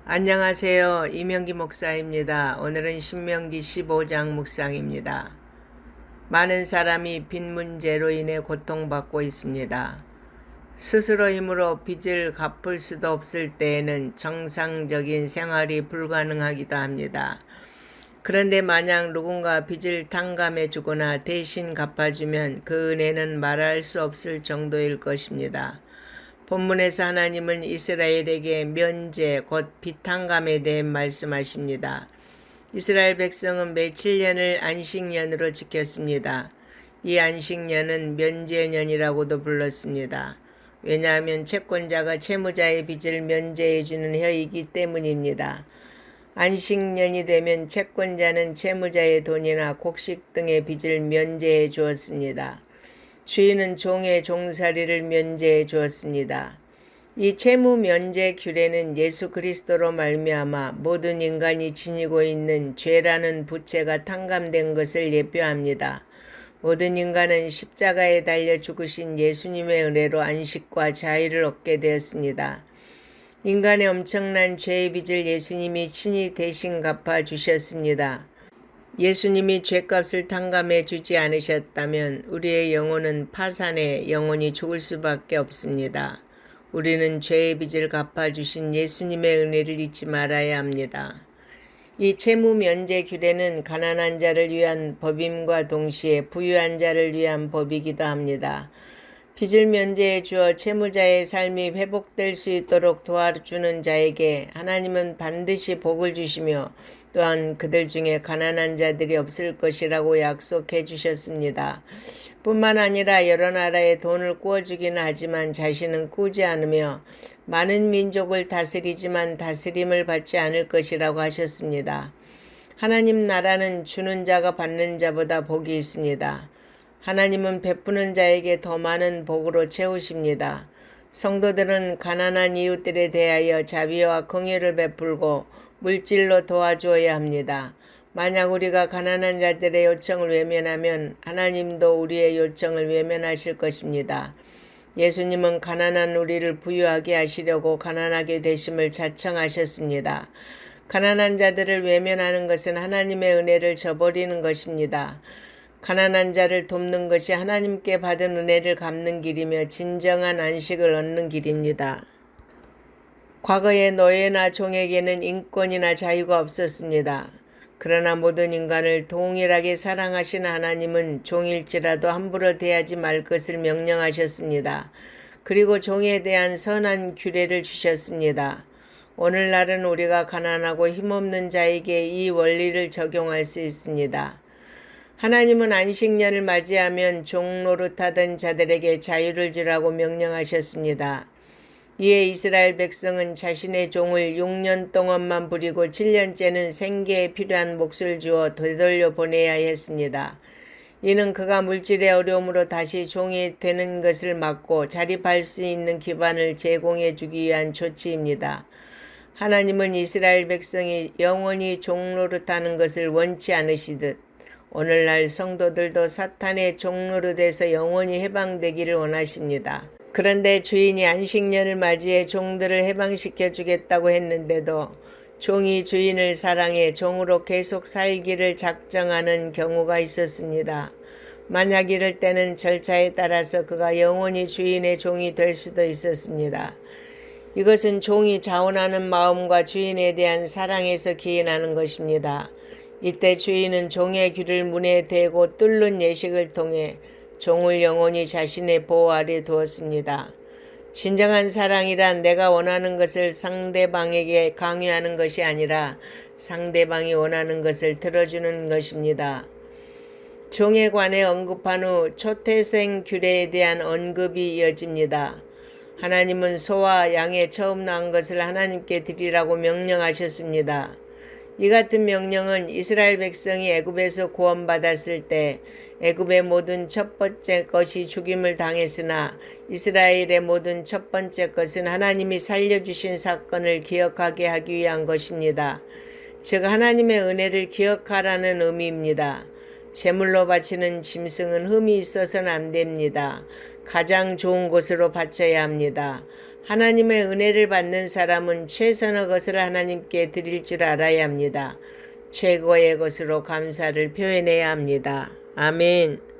안녕하세요. 이명기 목사입니다. 오늘은 신명기 15장 묵상입니다. 많은 사람이 빚 문제로 인해 고통받고 있습니다. 스스로 힘으로 빚을 갚을 수도 없을 때에는 정상적인 생활이 불가능하기도 합니다. 그런데 만약 누군가 빚을 탕감해 주거나 대신 갚아주면 그 은혜는 말할 수 없을 정도일 것입니다. 본문에서 하나님은 이스라엘에게 면제 곧 빚탕감에 대해 말씀하십니다. 이스라엘 백성은 며칠 년을 안식년으로 지켰습니다. 이 안식년은 면제년이라고도 불렀습니다. 왜냐하면 채권자가 채무자의 빚을 면제해주는 해이기 때문입니다. 안식년이 되면 채권자는 채무자의 돈이나 곡식 등의 빚을 면제해 주었습니다. 주인은 종의 종살이를 면제해 주었습니다. 이 채무 면제 규례는 예수 그리스도로 말미암아 모든 인간이 지니고 있는 죄라는 부채가 탕감된 것을 예표합니다. 모든 인간은 십자가에 달려 죽으신 예수님의 은혜로 안식과 자유를 얻게 되었습니다. 인간의 엄청난 죄의 빚을 예수님이 친히 대신 갚아 주셨습니다. 예수님이 죄값을 탕감해 주지 않으셨다면 우리의 영혼은 파산해 영원히 죽을 수밖에 없습니다. 우리는 죄의 빚을 갚아주신 예수님의 은혜를 잊지 말아야 합니다. 이 채무 면제 규례는 가난한 자를 위한 법임과 동시에 부유한 자를 위한 법이기도 합니다. 빚을 면제해 주어 채무자의 삶이 회복될 수 있도록 도와주는 자에게 하나님은 반드시 복을 주시며 또한 그들 중에 가난한 자들이 없을 것이라고 약속해 주셨습니다. 뿐만 아니라 여러 나라에 돈을 꾸어주기는 하지만 자신은 꾸지 않으며 많은 민족을 다스리지만 다스림을 받지 않을 것이라고 하셨습니다. 하나님 나라는 주는 자가 받는 자보다 복이 있습니다. 하나님은 베푸는 자에게 더 많은 복으로 채우십니다. 성도들은 가난한 이웃들에 대하여 자비와 긍휼을 베풀고 물질로 도와주어야 합니다. 만약 우리가 가난한 자들의 요청을 외면하면 하나님도 우리의 요청을 외면하실 것입니다. 예수님은 가난한 우리를 부유하게 하시려고 가난하게 되심을 자청하셨습니다. 가난한 자들을 외면하는 것은 하나님의 은혜를 저버리는 것입니다. 가난한 자를 돕는 것이 하나님께 받은 은혜를 갚는 길이며 진정한 안식을 얻는 길입니다. 과거의 노예나 종에게는 인권이나 자유가 없었습니다. 그러나 모든 인간을 동일하게 사랑하신 하나님은 종일지라도 함부로 대하지 말 것을 명령하셨습니다. 그리고 종에 대한 선한 규례를 주셨습니다. 오늘날은 우리가 가난하고 힘없는 자에게 이 원리를 적용할 수 있습니다. 하나님은 안식년을 맞이하면 종 노릇하던 자들에게 자유를 주라고 명령하셨습니다. 이에 이스라엘 백성은 자신의 종을 6년 동안만 부리고 7년째는 생계에 필요한 몫을 주어 되돌려 보내야 했습니다. 이는 그가 물질의 어려움으로 다시 종이 되는 것을 막고 자립할 수 있는 기반을 제공해 주기 위한 조치입니다. 하나님은 이스라엘 백성이 영원히 종 노릇하는 것을 원치 않으시듯 오늘날 성도들도 사탄의 종노릇에서 영원히 해방되기를 원하십니다. 그런데 주인이 안식년을 맞이해 종들을 해방시켜 주겠다고 했는데도 종이 주인을 사랑해 종으로 계속 살기를 작정하는 경우가 있었습니다. 만약 이럴 때는 절차에 따라서 그가 영원히 주인의 종이 될 수도 있었습니다. 이것은 종이 자원하는 마음과 주인에 대한 사랑에서 기인하는 것입니다. 이때 주인은 종의 귀를 문에 대고 뚫는 예식을 통해 종을 영원히 자신의 보호 아래 두었습니다. 진정한 사랑이란 내가 원하는 것을 상대방에게 강요하는 것이 아니라 상대방이 원하는 것을 들어주는 것입니다. 종에 관해 언급한 후 초태생 규례에 대한 언급이 이어집니다. 하나님은 소와 양의 처음 낳은 것을 하나님께 드리라고 명령하셨습니다. 이 같은 명령은 이스라엘 백성이 애굽에서 구원받았을 때 애굽의 모든 첫 번째 것이 죽임을 당했으나 이스라엘의 모든 첫 번째 것은 하나님이 살려주신 사건을 기억하게 하기 위한 것입니다. 즉 하나님의 은혜를 기억하라는 의미입니다. 제물로 바치는 짐승은 흠이 있어서는 안 됩니다. 가장 좋은 곳으로 바쳐야 합니다. 하나님의 은혜를 받는 사람은 최선의 것을 하나님께 드릴 줄 알아야 합니다. 최고의 것으로 감사를 표현해야 합니다. 아멘.